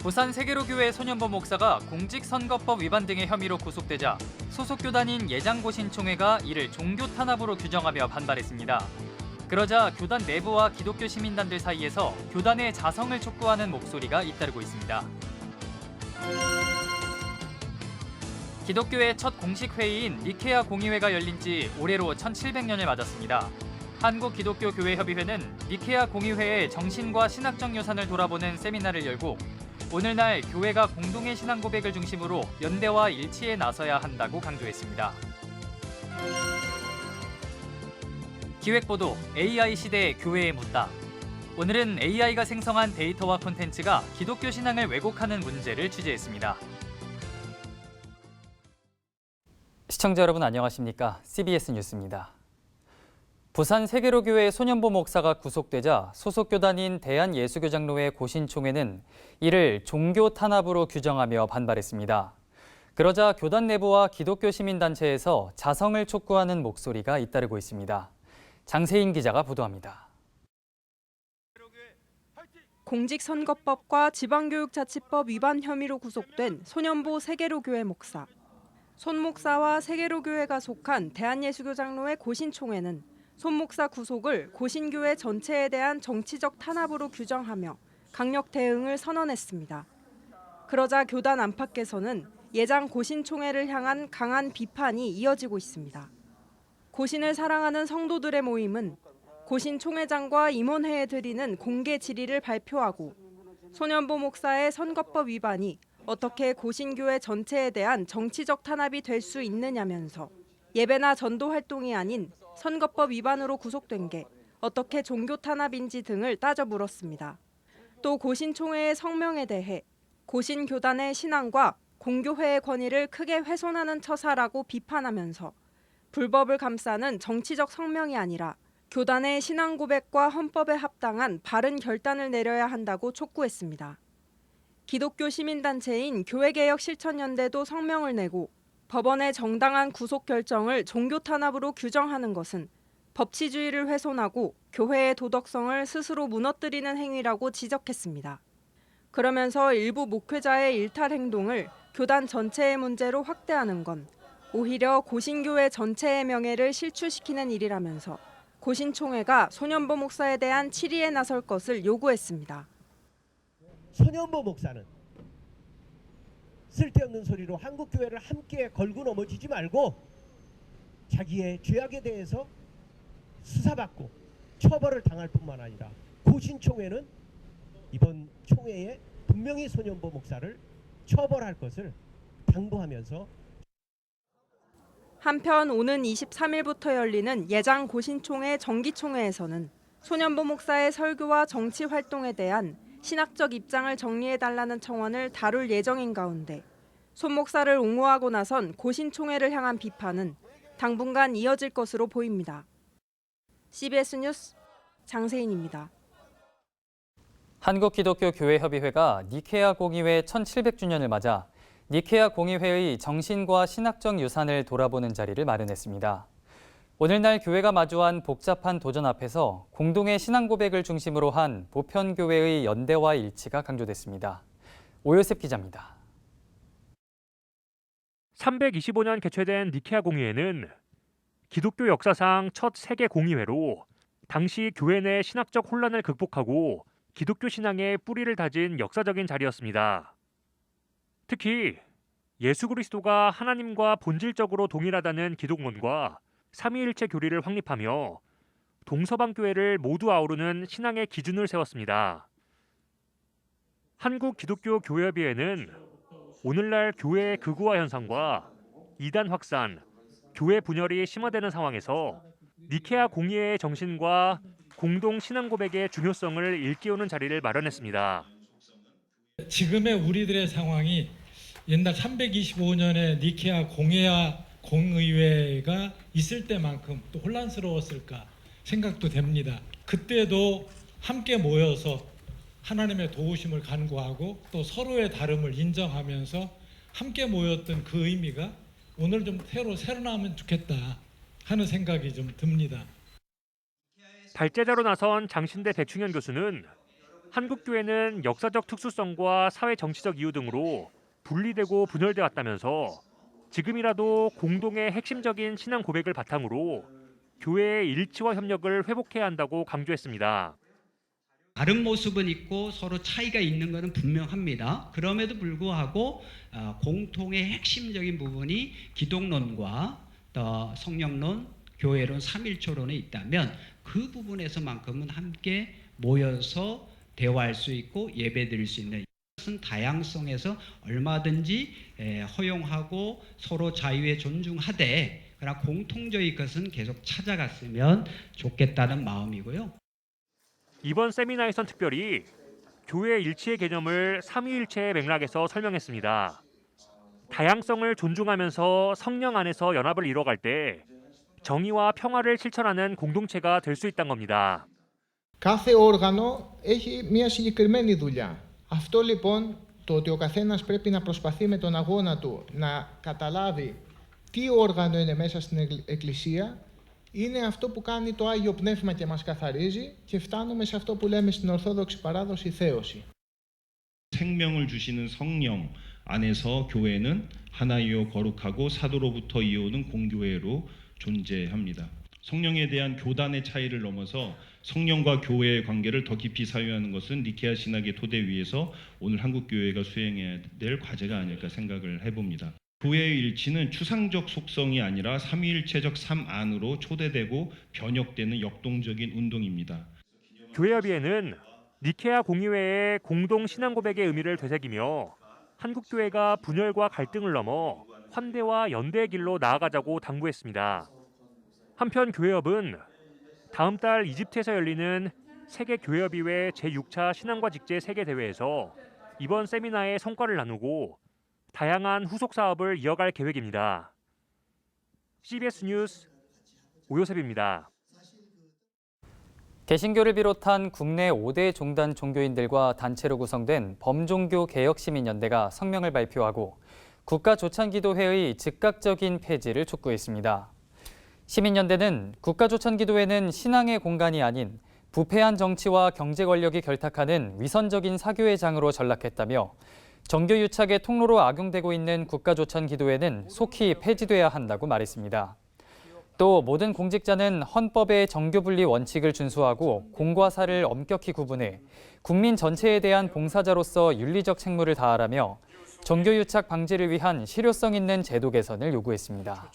부산 세계로교회 손현보 목사가 공직선거법 위반 등의 혐의로 구속되자 소속 교단인 예장고신총회가 이를 종교 탄압으로 규정하며 반발했습니다. 그러자 교단 내부와 기독교 시민단들 사이에서 교단의 자성을 촉구하는 목소리가 잇따르고 있습니다. 기독교의 첫 공식 회의인 니케아 공의회가 열린 지 올해로 1700년을 맞았습니다. 한국기독교교회협의회는 니케아 공의회의 정신과 신학적 유산을 돌아보는 세미나를 열고 오늘날 교회가 공동의 신앙 고백을 중심으로 연대와 일치에 나서야 한다고 강조했습니다. 기획보도 AI 시대의 교회에 묻다. 오늘은 AI가 생성한 데이터와 콘텐츠가 기독교 신앙을 왜곡하는 문제를 취재했습니다. 시청자 여러분 안녕하십니까? CBS 뉴스입니다. 부산 세계로교회 손현보 목사가 구속되자 소속 교단인 대한예수교장로회 고신총회는 이를 종교 탄압으로 규정하며 반발했습니다. 그러자 교단 내부와 기독교 시민단체에서 자성을 촉구하는 목소리가 잇따르고 있습니다. 장세인 기자가 보도합니다. 공직선거법과 지방교육자치법 위반 혐의로 구속된 손현보 세계로교회 목사. 손 목사와 세계로교회가 속한 대한예수교장로회 고신총회는 손 목사 구속을 고신교회 전체에 대한 정치적 탄압으로 규정하며 강력 대응을 선언했습니다. 그러자 교단 안팎에서는 예장 고신총회를 향한 강한 비판이 이어지고 있습니다. 고신을 사랑하는 성도들의 모임은 고신총회장과 임원회에 드리는 공개 질의를 발표하고 손현보 목사의 선거법 위반이 어떻게 고신교회 전체에 대한 정치적 탄압이 될 수 있느냐면서 예배나 전도 활동이 아닌 선거법 위반으로 구속된 게 어떻게 종교 탄압인지 등을 따져 물었습니다. 또 고신총회의 성명에 대해 고신교단의 신앙과 공교회의 권위를 크게 훼손하는 처사라고 비판하면서 불법을 감싸는 정치적 성명이 아니라 교단의 신앙 고백과 헌법에 합당한 바른 결단을 내려야 한다고 촉구했습니다. 기독교 시민단체인 교회개혁실천연대도 성명을 내고 법원의 정당한 구속 결정을 종교 탄압으로 규정하는 것은 법치주의를 훼손하고 교회의 도덕성을 스스로 무너뜨리는 행위라고 지적했습니다. 그러면서 일부 목회자의 일탈 행동을 교단 전체의 문제로 확대하는 건 오히려 고신교회 전체의 명예를 실추시키는 일이라면서 고신총회가 손현보 목사에 대한 치리에 나설 것을 요구했습니다. 손현보 목사는 쓸데없는 소리로 한국교회를 함께 걸고 넘어지지 말고 자기의 죄악에 대해서 수사받고 처벌을 당할 뿐만 아니라 고신총회는 이번 총회에 분명히 손현보 목사를 처벌할 것을 당부하면서 한편 오는 23일부터 열리는 예장 고신총회 정기총회에서는 손현보 목사의 설교와 정치 활동에 대한 신학적 입장을 정리해달라는 청원을 다룰 예정인 가운데 손 목사를 옹호하고 나선 고신총회를 향한 비판은 당분간 이어질 것으로 보입니다. CBS 뉴스 장세인입니다. 한국기독교교회협의회가 니케아 공의회 1700주년을 맞아 니케아 공의회의 정신과 신학적 유산을 돌아보는 자리를 마련했습니다. 오늘날 교회가 마주한 복잡한 도전 앞에서 공동의 신앙 고백을 중심으로 한 보편교회의 연대와 일치가 강조됐습니다. 오요셉 기자입니다. 325년 개최된 니케아 공의회는 기독교 역사상 첫 세계 공의회로 당시 교회 내 신학적 혼란을 극복하고 기독교 신앙의 뿌리를 다진 역사적인 자리였습니다. 특히 예수 그리스도가 하나님과 본질적으로 동일하다는 기독론과 삼위일체 교리를 확립하며 동서방 교회를 모두 아우르는 신앙의 기준을 세웠습니다. 한국기독교교회협의회는 오늘날 교회의 극우화 현상과 이단 확산, 교회 분열이 심화되는 상황에서 니케아 공의회의 정신과 공동 신앙 고백의 중요성을 일깨우는 자리를 마련했습니다. 지금의 우리들의 상황이 옛날 325년에 니케아 공의회가 있을 때만큼 또 혼란스러웠을까 생각도 됩니다. 그때도 함께 모여서 하나님의 도우심을 간구하고 또 서로의 다름을 인정하면서 함께 모였던 그 의미가 오늘 좀 새로나면 좋겠다 하는 생각이 좀 듭니다. 발제자로 나선 장신대 백충현 교수는 한국교회는 역사적 특수성과 사회 정치적 이유 등으로 분리되고 분열돼 왔다면서 지금이라도 공동의 핵심적인 신앙 고백을 바탕으로 교회의 일치와 협력을 회복해야 한다고 강조했습니다. 다른 모습은 있고 서로 차이가 있는 것은 분명합니다. 그럼에도 불구하고 공통의 핵심적인 부분이 기독론과 또 성령론, 교회론, 삼일초론에 있다면 그 부분에서만큼은 함께 모여서 대화할 수 있고 예배드릴 수 있는 이것은 다양성에서 얼마든지 허용하고 서로 자유에 존중하되 그러나 공통적인 것은 계속 찾아갔으면 좋겠다는 마음이고요. 이번 세미나에선 특별히 교회 일치의 개념을 삼위일체의 맥락에서 설명했습니다. 다양성을 존중하면서 성령 안에서 연합을 이뤄갈 때 정의와 평화를 실천하는 공동체가 될 수 있다는 겁니다. Κάθε όργανο έχει μια συγκεκριμένη δουλειά. Αυτό λοιπόν το ότι ο καθένας πρέπει να προσπαθεί με τον αγώνα του να καταλάβει τι όργανο είναι μέσα στην Εκκλησία είναι αυτό που κάνει το Άγιο Πνεύμα και μας καθαρίζει και φτάνουμε σε αυτό που λέμε στην Ορθόδοξη παράδοση θέωση. 생명을 주시는 성령 안에서 교회는 하나이요 거룩하고 사도로부터 이어오는 공교회로 존재합니다. 성령에 대한 교단의 차이를 넘어서 성령과 교회의 관계를 더 깊이 사유하는 것은 니케아 신학의 토대 위에서 오늘 한국교회가 수행해야 될 과제가 아닐까 생각을 해봅니다. 교회의 일치는 추상적 속성이 아니라 삼위일체적 삶 안으로 초대되고 변혁되는 역동적인 운동입니다. 교회협의회는 니케아 공의회의 공동 신앙 고백의 의미를 되새기며 한국교회가 분열과 갈등을 넘어 환대와 연대의 길로 나아가자고 당부했습니다. 한편 교회협은 다음 달 이집트에서 열리는 세계교회협의회 제6차 신앙과 직제 세계대회에서 이번 세미나의 성과를 나누고 다양한 후속 사업을 이어갈 계획입니다. CBS 뉴스 오요셉입니다. 개신교를 비롯한 국내 5대 종단 종교인들과 단체로 구성된 범종교 개혁시민연대가 성명을 발표하고 국가조찬기도회의 즉각적인 폐지를 촉구했습니다. 시민연대는 국가조찬기도회는 신앙의 공간이 아닌 부패한 정치와 경제 권력이 결탁하는 위선적인 사교의 장으로 전락했다며 정교 유착의 통로로 악용되고 있는 국가조찬기도회는 속히 폐지돼야 한다고 말했습니다. 또 모든 공직자는 헌법의 정교분리 원칙을 준수하고 공과 사를 엄격히 구분해 국민 전체에 대한 봉사자로서 윤리적 책무를 다하라며 정교 유착 방지를 위한 실효성 있는 제도 개선을 요구했습니다.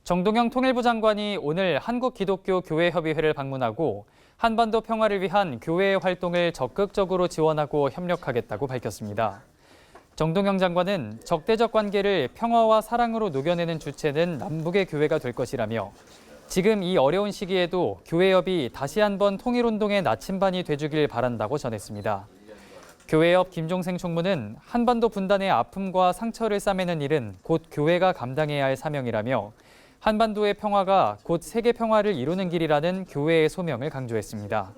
정동영 통일부 장관이 오늘 한국기독교교회협의회를 방문하고 한반도 평화를 위한 교회의 활동을 적극적으로 지원하고 협력하겠다고 밝혔습니다. 정동영 장관은 적대적 관계를 평화와 사랑으로 녹여내는 주체는 남북의 교회가 될 것이라며 지금 이 어려운 시기에도 교회협이 다시 한번 통일운동의 나침반이 돼주길 바란다고 전했습니다. 교회협 김종생 총무는 한반도 분단의 아픔과 상처를 싸매는 일은 곧 교회가 감당해야 할 사명이라며 한반도의 평화가 곧 세계 평화를 이루는 길이라는 교회의 소명을 강조했습니다.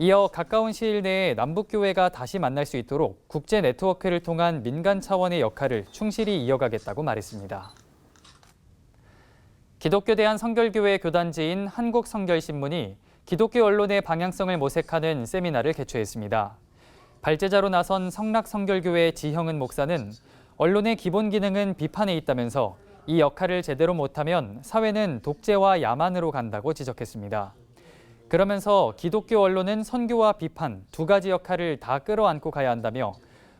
이어 가까운 시일 내에 남북교회가 다시 만날 수 있도록 국제 네트워크를 통한 민간 차원의 역할을 충실히 이어가겠다고 말했습니다. 기독교 대한성결교회 교단지인 한국성결신문이 기독교 언론의 방향성을 모색하는 세미나를 개최했습니다. 발제자로 나선 성락성결교회 지형은 목사는 언론의 기본 기능은 비판에 있다면서 이 역할을 제대로 못하면 사회는 독재와 야만으로 간다고 지적했습니다. 그러면서 기독교 언론은 선교와 비판 두 가지 역할을 다 끌어안고 가야 한다며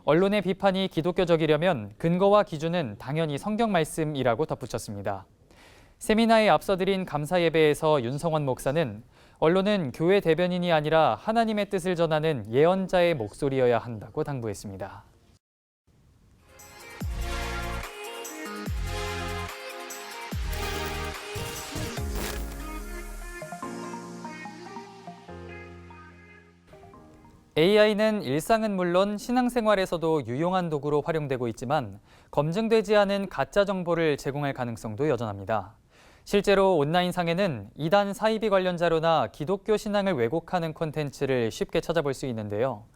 언론의 비판이 기독교적이려면 근거와 기준은 당연히 성경 말씀이라고 덧붙였습니다. 세미나에 앞서 드린 감사 예배에서 윤성원 목사는 언론은 교회 대변인이 아니라 하나님의 뜻을 전하는 예언자의 목소리여야 한다고 당부했습니다. AI는 일상은 물론 신앙생활에서도 유용한 도구로 활용되고 있지만 검증되지 않은 가짜 정보를 제공할 가능성도 여전합니다. 실제로 온라인상에는 이단 사이비 관련 자료나 기독교 신앙을 왜곡하는 콘텐츠를 쉽게 찾아볼 수 있는데요.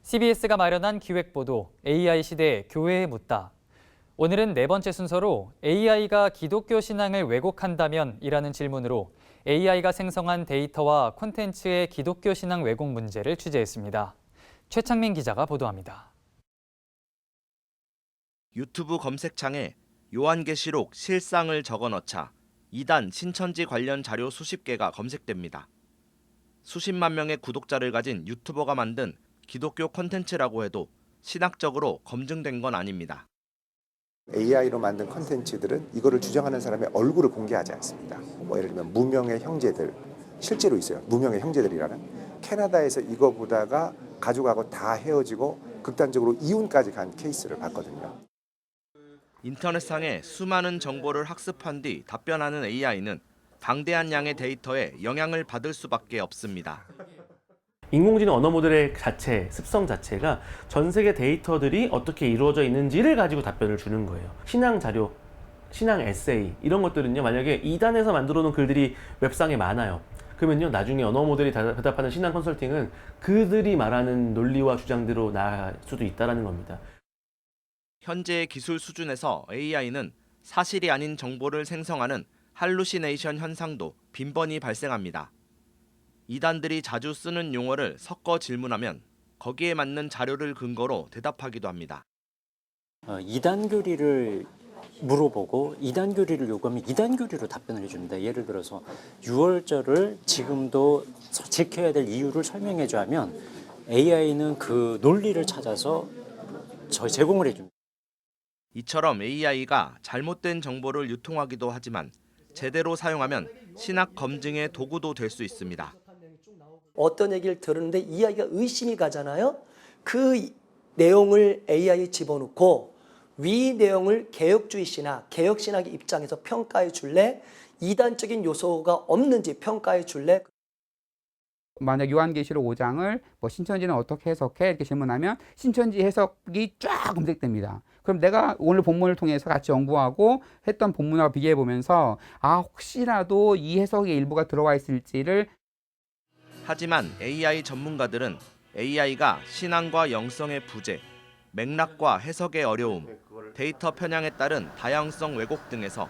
CBS가 마련한 기획보도 AI 시대 교회에 묻다. 오늘은 네 번째 순서로 AI가 기독교 신앙을 왜곡한다면? 이라는 질문으로 AI가 생성한 데이터와 콘텐츠의 기독교 신앙 왜곡 문제를 취재했습니다. 최창민 기자가 보도합니다. 유튜브 검색창에 요한계시록 실상을 적어넣자 이단 신천지 관련 자료 수십 개가 검색됩니다. 수십만 명의 구독자를 가진 유튜버가 만든 기독교 콘텐츠라고 해도 신학적으로 검증된 건 아닙니다. AI로 만든 콘텐츠들은 이거를 주장하는 사람의 얼굴을 공개하지 않습니다. 예를 들면 무명의 형제들, 실제로 있어요. 무명의 형제들이라는. 캐나다에서 이거 보다가 가족하고 다 헤어지고 극단적으로 이혼까지 간 케이스를 봤거든요. 인터넷상에 수많은 정보를 학습한 뒤 답변하는 AI는 방대한 양의 데이터에 영향을 받을 수밖에 없습니다. 인공지능 언어 모델의 자체, 습성 자체가 전 세계 데이터들이 어떻게 이루어져 있는지를 가지고 답변을 주는 거예요. 신앙 자료, 신앙 에세이 이런 것들은요. 만약에 이단에서 만들어 놓은 글들이 웹상에 많아요. 그러면요. 나중에 언어 모델이 대답하는 신앙 컨설팅은 그들이 말하는 논리와 주장대로 나아갈 수도 있다는 겁니다. 현재의 기술 수준에서 AI는 사실이 아닌 정보를 생성하는 할루시네이션 현상도 빈번히 발생합니다. 이단들이 자주 쓰는 용어를 섞어 질문하면 거기에 맞는 자료를 근거로 대답하기도 합니다. 이단 교리를 물어보고 이단 교리를 요구하면 이단 교리로 답변을 해줍니다. 예를 들어서 6월절을 지금도 지켜야 될 이유를 설명해줘 하면 AI는 그 논리를 찾아서 제공을 해줍니다. 이처럼 AI가 잘못된 정보를 유통하기도 하지만 제대로 사용하면 신학 검증의 도구도 될 수 있습니다. 어떤 얘기를 들었는데 이야기가 의심이 가잖아요. 그 내용을 AI에 집어넣고 위 내용을 개혁주의 신학, 개혁신학의 입장에서 평가해 줄래? 이단적인 요소가 없는지 평가해 줄래? 만약 요한계시록 5장을 신천지는 어떻게 해석해? 이렇게 질문하면 신천지 해석이 쫙 검색됩니다. 그럼 내가 오늘 본문을 통해서 같이 연구하고 했던 본문하고 비교해 보면서 혹시라도 이 해석의 일부가 들어와 있을지를. 하지만 AI 전문가들은 AI가 신앙과 영성의 부재, 맥락과 해석의 어려움, 데이터 편향에 따른 다양성 왜곡 등에서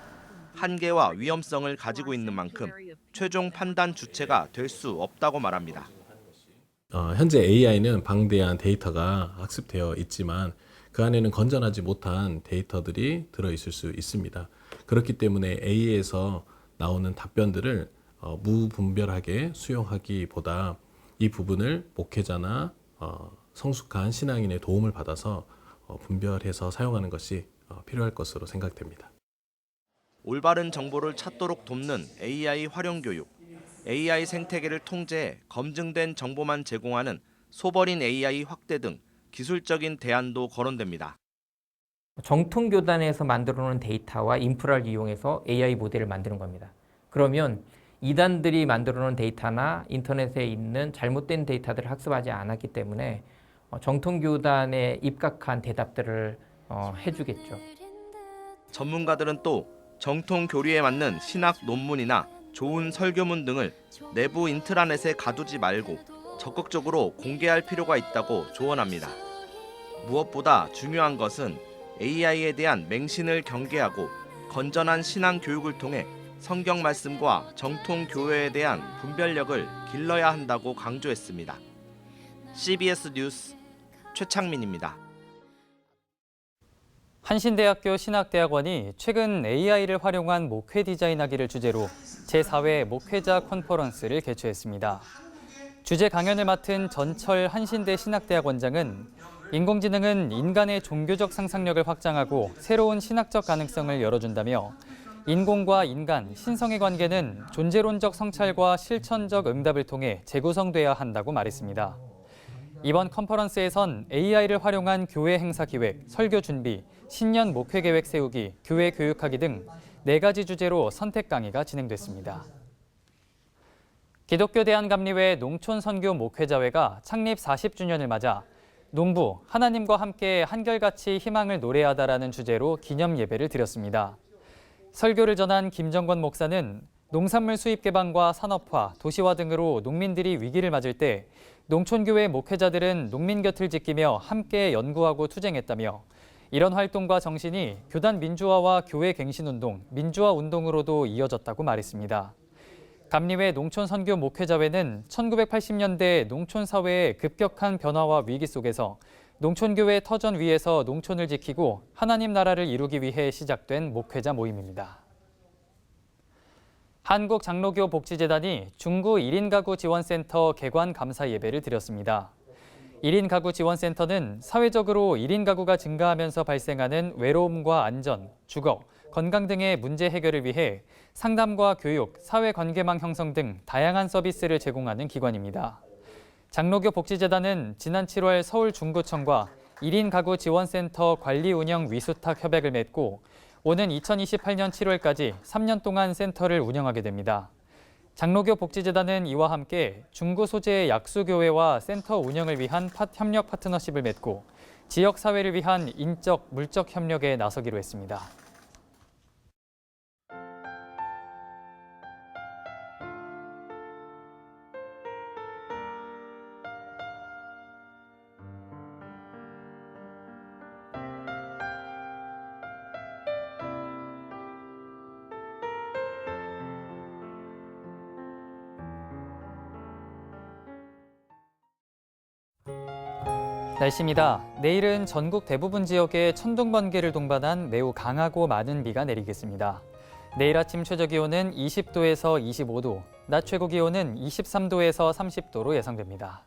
한계와 위험성을 가지고 있는 만큼 최종 판단 주체가 될 수 없다고 말합니다. 현재 AI는 방대한 데이터가 학습되어 있지만 그 안에는 건전하지 못한 데이터들이 들어있을 수 있습니다. 그렇기 때문에 AI에서 나오는 답변들을 무분별하게 수용하기보다 이 부분을 목회자나 성숙한 신앙인의 도움을 받아서 분별해서 사용하는 것이 필요할 것으로 생각됩니다. 올바른 정보를 찾도록 돕는 AI 활용 교육, AI 생태계를 통제해 검증된 정보만 제공하는 소버린 AI 확대 등 기술적인 대안도 거론됩니다. 정통 교단에서 만들어 놓은 데이터와 인프라를 이용해서 AI 모델을 만드는 겁니다. 그러면 이단들이 만들어 놓은 데이터나 인터넷에 있는 잘못된 데이터들을 학습하지 않았기 때문에 정통 교단에 입각한 대답들을 해주겠죠. 전문가들은 또 정통 교리에 맞는 신학 논문이나 좋은 설교문 등을 내부 인트라넷에 가두지 말고 적극적으로 공개할 필요가 있다고 조언합니다. 무엇보다 중요한 것은 AI에 대한 맹신을 경계하고 건전한 신앙 교육을 통해 성경 말씀과 정통 교회에 대한 분별력을 길러야 한다고 강조했습니다. CBS 뉴스 최창민입니다. 한신대학교 신학대학원이 최근 AI를 활용한 목회 디자인하기를 주제로 제4회 목회자 컨퍼런스를 개최했습니다. 주제 강연을 맡은 전철 한신대 신학대학원장은 인공지능은 인간의 종교적 상상력을 확장하고 새로운 신학적 가능성을 열어준다며 인공과 인간, 신성의 관계는 존재론적 성찰과 실천적 응답을 통해 재구성돼야 한다고 말했습니다. 이번 컨퍼런스에선 AI를 활용한 교회 행사 기획, 설교 준비, 신년 목회 계획 세우기, 교회 교육하기 등 4가지 주제로 선택 강의가 진행됐습니다. 기독교 대한감리회 농촌선교 목회자회가 창립 40주년을 맞아 농부, 하나님과 함께 한결같이 희망을 노래하다라는 주제로 기념 예배를 드렸습니다. 설교를 전한 김정권 목사는 농산물 수입 개방과 산업화, 도시화 등으로 농민들이 위기를 맞을 때 농촌교회 목회자들은 농민 곁을 지키며 함께 연구하고 투쟁했다며 이런 활동과 정신이 교단 민주화와 교회 갱신운동, 민주화 운동으로도 이어졌다고 말했습니다. 감리회 농촌선교 목회자회는 1980년대 농촌사회의 급격한 변화와 위기 속에서 농촌교회 터전 위에서 농촌을 지키고 하나님 나라를 이루기 위해 시작된 목회자 모임입니다. 한국장로교 복지재단이 중구 1인 가구 지원센터 개관 감사 예배를 드렸습니다. 1인 가구 지원센터는 사회적으로 1인 가구가 증가하면서 발생하는 외로움과 안전, 주거, 건강 등의 문제 해결을 위해 상담과 교육, 사회관계망 형성 등 다양한 서비스를 제공하는 기관입니다. 장로교 복지재단은 지난 7월 서울중구청과 1인 가구 지원센터 관리 운영 위수탁 협약을 맺고 오는 2028년 7월까지 3년 동안 센터를 운영하게 됩니다. 장로교 복지재단은 이와 함께 중구 소재의 약수교회와 센터 운영을 위한 협력 파트너십을 맺고 지역사회를 위한 인적, 물적 협력에 나서기로 했습니다. 날씨입니다. 내일은 전국 대부분 지역에 천둥 번개를 동반한 매우 강하고 많은 비가 내리겠습니다. 내일 아침 최저 기온은 20도에서 25도, 낮 최고 기온은 23도에서 30도로 예상됩니다.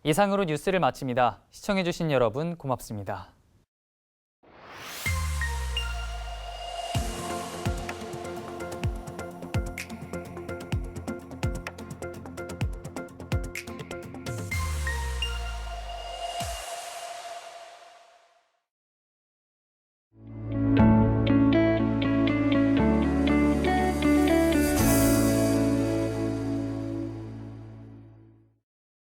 이상으로 뉴스를 마칩니다. 시청해주신 여러분 고맙습니다.